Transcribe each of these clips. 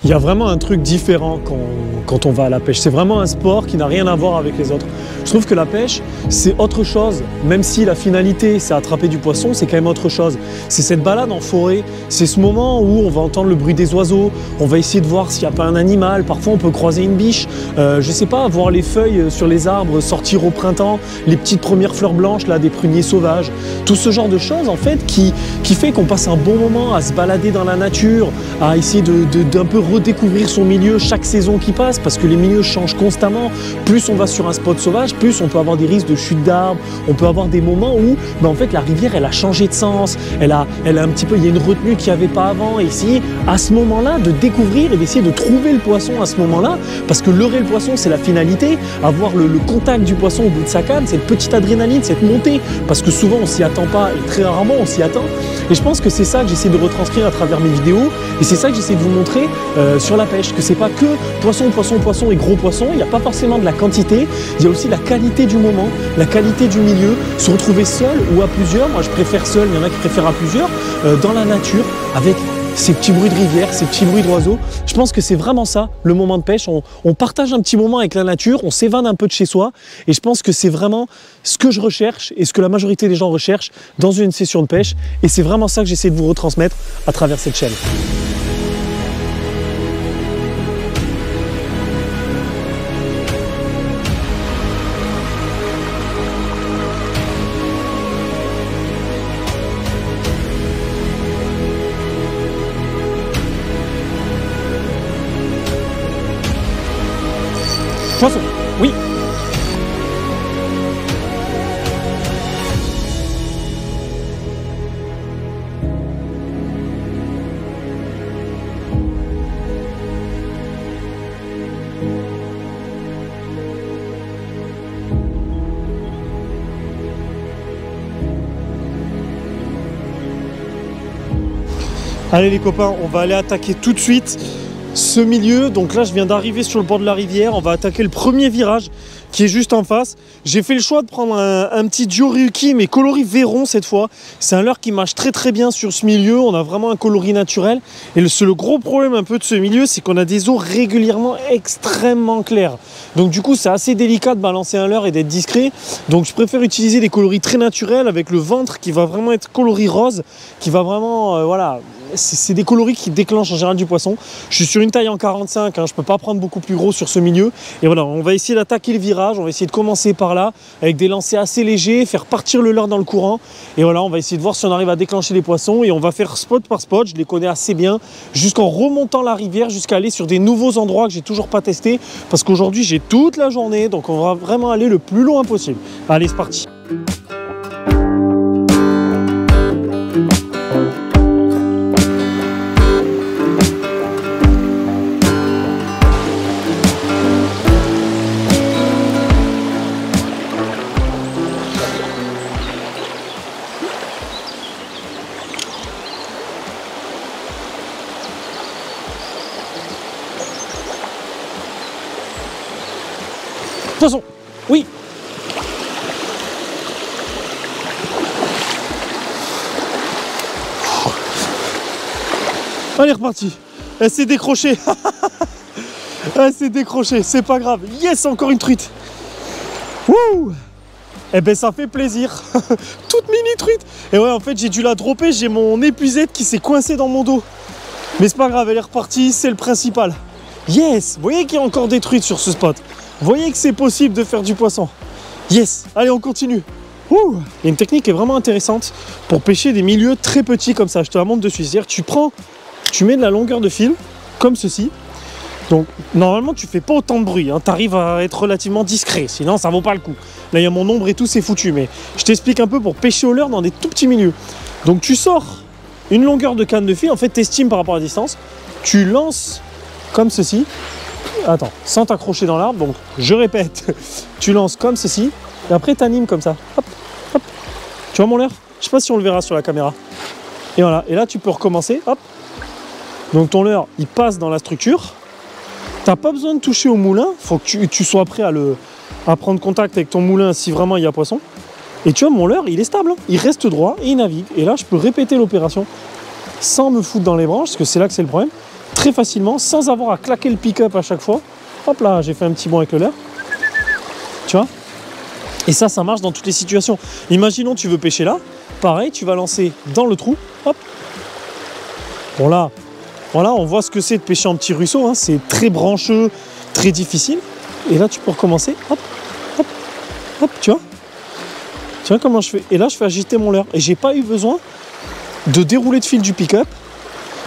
Il y a vraiment un truc différent quand on va à la pêche. C'est vraiment un sport qui n'a rien à voir avec les autres. Je trouve que la pêche, c'est autre chose. Même si la finalité, c'est attraper du poisson, c'est quand même autre chose. C'est cette balade en forêt, c'est ce moment où on va entendre le bruit des oiseaux, on va essayer de voir s'il n'y a pas un animal. Parfois, on peut croiser une biche. Je sais pas, voir les feuilles sur les arbres sortir au printemps, les petites premières fleurs blanches là, des pruniers sauvages. Tout ce genre de choses, en fait, qui fait qu'on passe un bon moment à se balader dans la nature, à essayer d'un peu redécouvrir son milieu chaque saison qui passe, parce que les milieux changent constamment. Plus on va sur un spot sauvage, plus on peut avoir des risques de chute d'arbres, on peut avoir des moments où en fait la rivière elle a changé de sens, elle a un petit peu, il y a une retenue qu'il n'y avait pas avant, et essayer à ce moment-là de découvrir et d'essayer de trouver le poisson à ce moment-là, parce que leurrer le poisson c'est la finalité, avoir le contact du poisson au bout de sa canne, cette petite adrénaline, cette montée, parce que souvent on s'y attend pas et très rarement on s'y attend, et je pense que c'est ça que j'essaie de retranscrire à travers mes vidéos, et c'est ça que j'essaie de vous montrer sur la pêche, que c'est pas que poisson, poisson, poisson et gros poisson, il n'y a pas forcément de la quantité, il y a aussi la qualité du moment, la qualité du milieu, se retrouver seul ou à plusieurs, moi je préfère seul, il y en a qui préfèrent à plusieurs, dans la nature, avec ces petits bruits de rivière, ces petits bruits d'oiseaux. Je pense que c'est vraiment ça, le moment de pêche, on partage un petit moment avec la nature, on s'évade un peu de chez soi, et je pense que c'est vraiment ce que je recherche, et ce que la majorité des gens recherchent dans une session de pêche, et c'est vraiment ça que j'essaie de vous retransmettre à travers cette chaîne. Poisson, oui. Allez les copains, on va aller attaquer tout de suite ce milieu. Donc là je viens d'arriver sur le bord de la rivière, on va attaquer le premier virage qui est juste en face. J'ai fait le choix de prendre un petit Dioriyuki mais coloris Véron cette fois. C'est un leurre qui marche très très bien sur ce milieu, on a vraiment un coloris naturel. Et le gros problème un peu de ce milieu, c'est qu'on a des eaux régulièrement extrêmement claires. Donc du coup c'est assez délicat de balancer un leurre et d'être discret. Donc je préfère utiliser des coloris très naturels avec le ventre qui va vraiment être coloris rose, qui va vraiment, voilà, c'est des coloris qui déclenchent en général du poisson. Je suis sur une taille en 45, hein, je peux pas prendre beaucoup plus gros sur ce milieu. Et voilà, on va essayer d'attaquer le virage, on va essayer de commencer par là, avec des lancers assez légers, faire partir le leurre dans le courant. Et voilà, on va essayer de voir si on arrive à déclencher les poissons. Et on va faire spot par spot, je les connais assez bien, jusqu'en remontant la rivière, jusqu'à aller sur des nouveaux endroits que j'ai toujours pas testés. Parce qu'aujourd'hui, j'ai toute la journée, donc on va vraiment aller le plus loin possible. Allez, c'est parti. Poisson, oui. Allez, reparti. Elle s'est décrochée. Elle s'est décrochée, c'est pas grave. Yes, encore une truite. Wouh. Eh ben ça fait plaisir. Toute mini truite. Et ouais, en fait, j'ai dû la dropper. J'ai mon épuisette qui s'est coincé dans mon dos. Mais c'est pas grave, elle est repartie, c'est le principal. Yes. Vous voyez qu'il y a encore des truites sur ce spot. Vous voyez que c'est possible de faire du poisson. Yes, allez on continue. Ouh. Il y a une technique qui est vraiment intéressante pour pêcher des milieux très petits comme ça. Je te la montre de suite. C'est-à-dire tu mets de la longueur de fil comme ceci. Donc normalement tu fais pas autant de bruit, hein. Tu arrives à être relativement discret, sinon ça vaut pas le coup. Là il y a mon ombre et tout, c'est foutu. Mais je t'explique un peu pour pêcher au leurre dans des tout petits milieux. Donc tu sors une longueur de canne de fil, en fait tu estimes par rapport à la distance. Tu lances comme ceci. Attends, sans t'accrocher dans l'arbre, donc je répète, tu lances comme ceci, et après tu animes comme ça, hop, hop. Tu vois mon leurre? Je sais pas si on le verra sur la caméra. Et voilà, et là tu peux recommencer, hop. Donc ton leurre, il passe dans la structure. T'as pas besoin de toucher au moulin, faut que tu sois prêt à prendre contact avec ton moulin si vraiment il y a poisson. Et tu vois, mon leurre, il est stable, hein. Il reste droit et il navigue. Et là, je peux répéter l'opération sans me foutre dans les branches, parce que c'est là que c'est le problème. très facilement, sans avoir à claquer le pick-up à chaque fois. Hop là, j'ai fait un petit bond avec le leurre. Tu vois? Et ça marche dans toutes les situations. Imaginons tu veux pêcher là, pareil, tu vas lancer dans le trou, hop. Bon là, voilà, on voit ce que c'est de pêcher en petit ruisseau, hein. C'est très brancheux, très difficile. Et là, tu peux recommencer, hop, hop, hop, tu vois? Tu vois comment je fais? Et là, je fais agiter mon leurre. Et j'ai pas eu besoin de dérouler de fil du pick-up.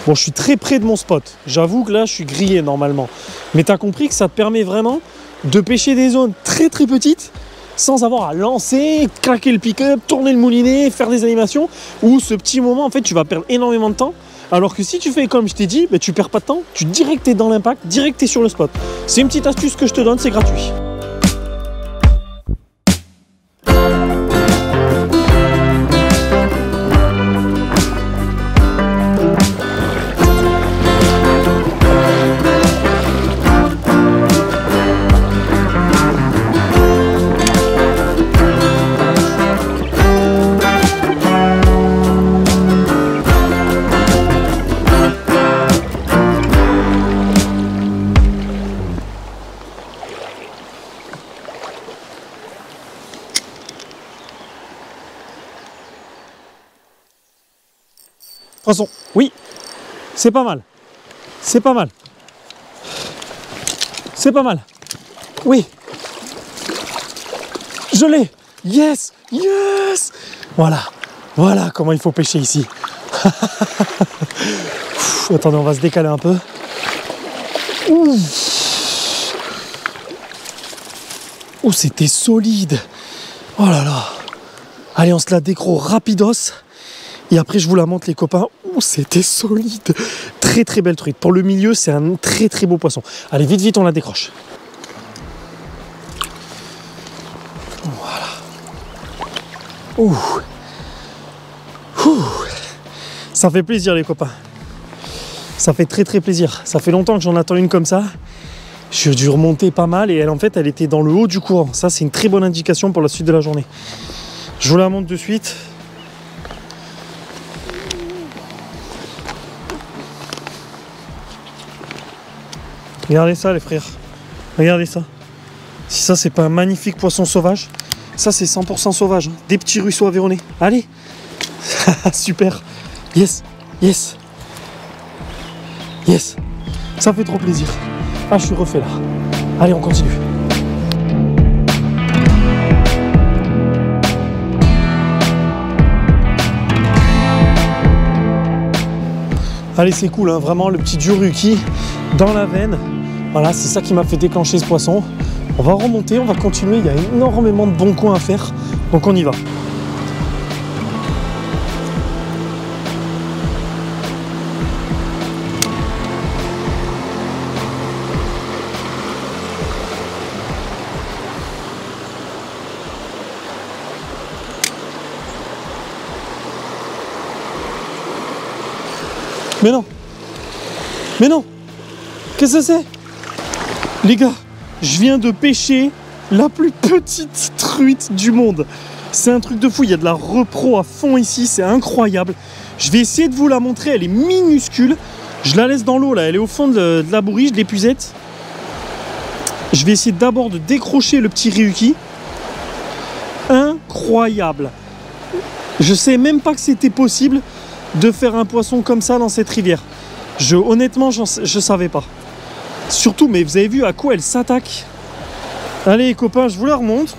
Bon, je suis très près de mon spot. J'avoue que là, je suis grillé normalement. Mais tu as compris que ça te permet vraiment de pêcher des zones très très petites sans avoir à lancer, claquer le pick-up, tourner le moulinet, faire des animations. Ou ce petit moment, en fait, tu vas perdre énormément de temps. Alors que si tu fais comme je t'ai dit, tu perds pas de temps. Tu direct t'es dans l'impact, direct t'es sur le spot. C'est une petite astuce que je te donne, c'est gratuit. Poisson, oui, c'est pas mal. C'est pas mal. C'est pas mal. Oui. Je l'ai. Yes. Yes. Voilà. Voilà comment il faut pêcher ici. Attendez, on va se décaler un peu. Ouh, c'était solide. Oh là là. Allez, on se la décro rapidos. Et après, je vous la montre, les copains. Ouh, c'était solide. Très, très belle truite. Pour le milieu, c'est un très, très beau poisson. Allez, vite, vite, on la décroche. Voilà. Ouh. Ouh. Ça fait plaisir, les copains. Ça fait très, très plaisir. Ça fait longtemps que j'en attends une comme ça. J'ai dû remonter pas mal. Et elle, en fait, elle était dans le haut du courant. Ça, c'est une très bonne indication pour la suite de la journée. Je vous la montre de suite. Regardez ça, les frères. Regardez ça. Si ça, c'est pas un magnifique poisson sauvage, ça, c'est 100% sauvage. Hein. Des petits ruisseaux aveyronnais. Allez. Super. Yes. Yes. Yes. Ça fait trop plaisir. Ah, je suis refait là. Allez, on continue. Allez, c'est cool, hein, vraiment, le petit Juruki dans la veine. Voilà, c'est ça qui m'a fait déclencher ce poisson. On va remonter, on va continuer. Il y a énormément de bons coins à faire. Donc, on y va. Mais non. Mais non. Qu'est-ce que c'est? Les gars, je viens de pêcher la plus petite truite du monde. C'est un truc de fou, il y a de la repro à fond ici, c'est incroyable. Je vais essayer de vous la montrer, elle est minuscule. Je la laisse dans l'eau là, elle est au fond de la bourriche, de l'épuisette. Je vais essayer d'abord de décrocher le petit Ryuki. Incroyable. Je sais même pas que c'était possible de faire un poisson comme ça dans cette rivière. Honnêtement, je savais pas. Surtout, mais vous avez vu à quoi elle s'attaque. Allez les copains, je vous la remontre.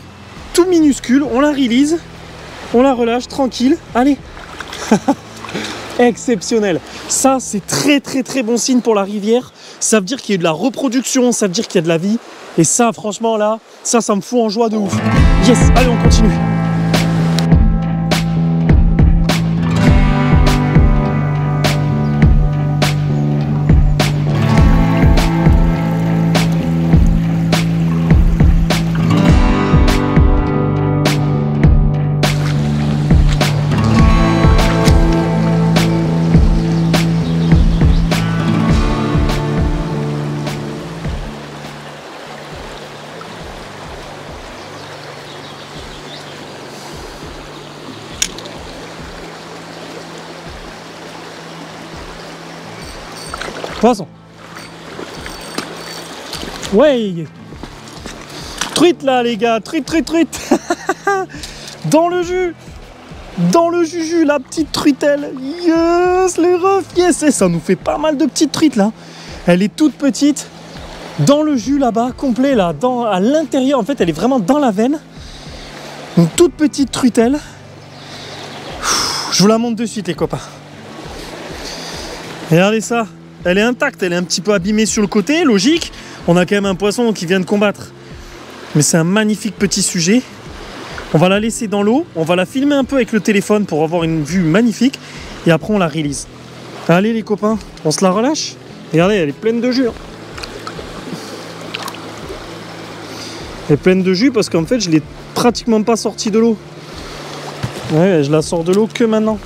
Tout minuscule, on la release. On la relâche, tranquille. Allez. Exceptionnel. Ça, c'est très très très bon signe pour la rivière. Ça veut dire qu'il y a de la reproduction, ça veut dire qu'il y a de la vie. Et ça, franchement, là, ça me fout en joie de ouf. Yes, allez, on continue. Poisson. Ouais. Truite là les gars, truite. Dans le jus. Dans le juju, la petite truitelle. Yes, les refs, yes. Et ça nous fait pas mal de petites truites là. Elle est toute petite. Dans le jus là-bas, complet là, à l'intérieur. En fait, elle est vraiment dans la veine. Une toute petite truitelle. Je vous la montre de suite les copains. Regardez ça. Elle est intacte, elle est un petit peu abîmée sur le côté, logique. On a quand même un poisson qui vient de combattre. Mais c'est un magnifique petit sujet. On va la laisser dans l'eau, on va la filmer un peu avec le téléphone pour avoir une vue magnifique. Et après on la release. Allez les copains, on se la relâche. Regardez, elle est pleine de jus. Elle est pleine de jus parce qu'en fait je l'ai pratiquement pas sortie de l'eau. Ouais, je la sors de l'eau que maintenant.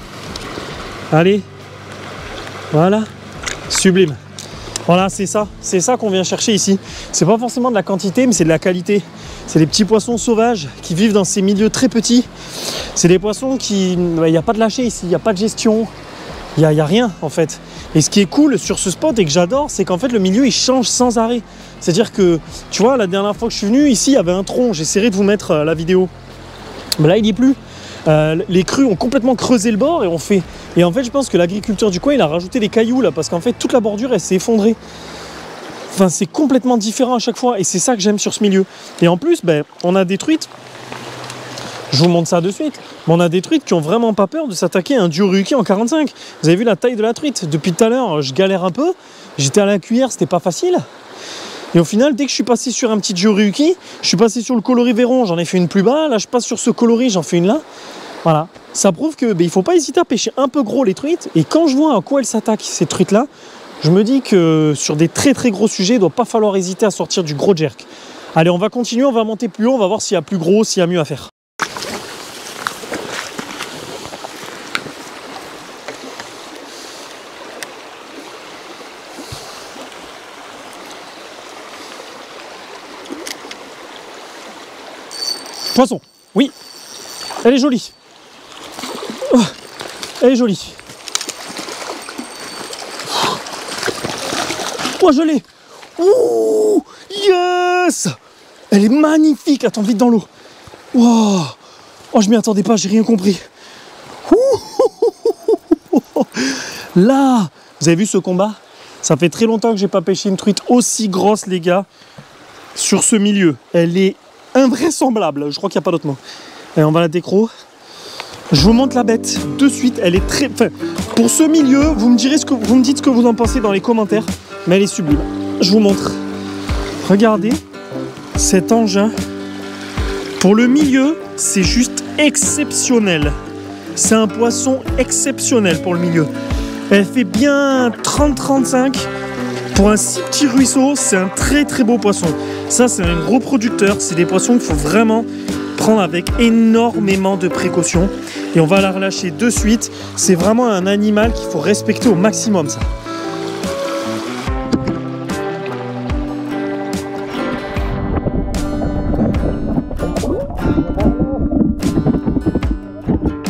Allez. Voilà. Sublime. Voilà, c'est ça qu'on vient chercher ici. C'est pas forcément de la quantité, mais c'est de la qualité. C'est des petits poissons sauvages qui vivent dans ces milieux très petits. C'est des poissons qui... Il n'y a pas de lâcher ici, il n'y a pas de gestion. Il n'y a rien en fait. Et ce qui est cool sur ce spot et que j'adore, c'est qu'en fait le milieu il change sans arrêt. C'est-à-dire que, tu vois, la dernière fois que je suis venu, ici il y avait un tronc. J'essaierai de vous mettre la vidéo. Mais là il n'y est plus. Les crues ont complètement creusé le bord et en fait je pense que l'agriculteur du coin il a rajouté des cailloux là parce qu'en fait toute la bordure elle s'est effondrée. Enfin c'est complètement différent à chaque fois et c'est ça que j'aime sur ce milieu. Et en plus on a des truites, je vous montre ça de suite, mais on a des truites qui ont vraiment pas peur de s'attaquer à un Dioruki en 45. Vous avez vu la taille de la truite? Depuis tout à l'heure je galère un peu, j'étais à la cuillère, c'était pas facile. Et au final, dès que je suis passé sur un petit Dioruki, je suis passé sur le coloris Véron, j'en ai fait une plus bas. Là, je passe sur ce coloris, j'en fais une là. Voilà. Ça prouve que il faut pas hésiter à pêcher un peu gros les truites. Et quand je vois à quoi elles s'attaquent, ces truites-là, je me dis que sur des très très gros sujets, il ne doit pas falloir hésiter à sortir du gros jerk. Allez, on va continuer, on va monter plus haut, on va voir s'il y a plus gros, s'il y a mieux à faire. Poisson, oui, elle est jolie. Oh, elle est jolie. Oh, je l'ai. Ouh, yes. Elle est magnifique. Attends, vite dans l'eau. Wow. Oh, je m'y attendais pas, j'ai rien compris. Ouh. Là, vous avez vu ce combat? Ça fait très longtemps que j'ai pas pêché une truite aussi grosse, les gars, sur ce milieu. Elle est invraisemblable, je crois qu'il n'y a pas d'autre mot. Allez, on va la décro. Je vous montre la bête de suite. Elle est très... Enfin, pour ce milieu, vous me dites ce que vous en pensez dans les commentaires. Mais elle est sublime. Je vous montre. Regardez cet engin. Pour le milieu, c'est juste exceptionnel. C'est un poisson exceptionnel pour le milieu. Elle fait bien 30-35. Pour un si petit ruisseau, c'est un très très beau poisson. Ça, c'est un gros producteur. C'est des poissons qu'il faut vraiment prendre avec énormément de précautions. Et on va la relâcher de suite. C'est vraiment un animal qu'il faut respecter au maximum, ça.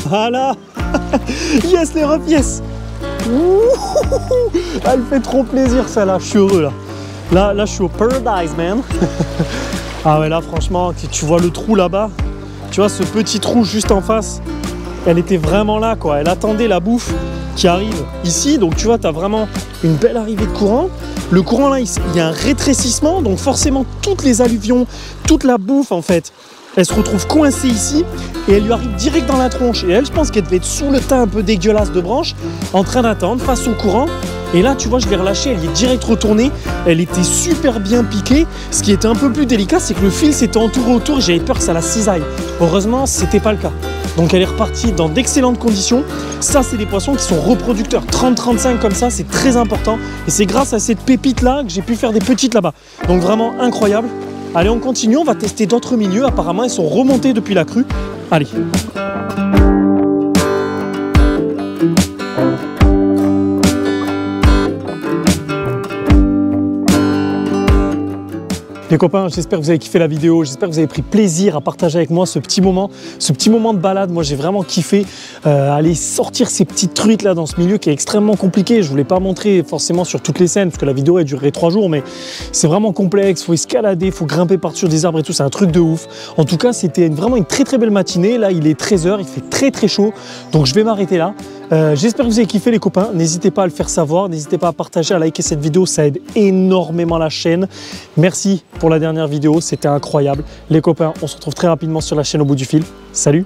Voilà. Yes les refs, yes. Ouh, elle fait trop plaisir celle-là, je suis heureux là. Là je suis au paradise man. Ah ouais là franchement, tu vois le trou là-bas, tu vois ce petit trou juste en face, elle était vraiment là quoi, elle attendait la bouffe qui arrive ici, donc tu vois tu as vraiment une belle arrivée de courant. Le courant là, il y a un rétrécissement, donc forcément toutes les alluvions, toute la bouffe en fait, elle se retrouve coincée ici et elle lui arrive direct dans la tronche. Et elle, je pense qu'elle devait être sous le tas un peu dégueulasse de branches, en train d'attendre face au courant. Et là, tu vois, je l'ai relâchée, elle est direct retournée. Elle était super bien piquée. Ce qui était un peu plus délicat, c'est que le fil s'était entouré autour et j'avais peur que ça la cisaille. Heureusement, c'était pas le cas. Donc elle est repartie dans d'excellentes conditions. Ça, c'est des poissons qui sont reproducteurs. 30-35 comme ça, c'est très important. Et c'est grâce à cette pépite-là que j'ai pu faire des petites là-bas. Donc vraiment incroyable. Allez, on continue, on va tester d'autres milieux. Apparemment, ils sont remontés depuis la crue. Allez. Les copains, j'espère que vous avez kiffé la vidéo, j'espère que vous avez pris plaisir à partager avec moi ce petit moment de balade. Moi j'ai vraiment kiffé aller sortir ces petits trucs là dans ce milieu qui est extrêmement compliqué. Je voulais pas montrer forcément sur toutes les scènes parce que la vidéo elle durerait 3 jours, mais c'est vraiment complexe, faut escalader, faut grimper par-dessus des arbres et tout, c'est un truc de ouf. En tout cas c'était vraiment une très belle matinée. Là il est 13 h, il fait très chaud, donc je vais m'arrêter là. J'espère que vous avez kiffé les copains, n'hésitez pas à le faire savoir, n'hésitez pas à partager, à liker cette vidéo, ça aide énormément la chaîne. Merci pour la dernière vidéo, c'était incroyable. Les copains, on se retrouve très rapidement sur la chaîne Au Bout du Fil. Salut!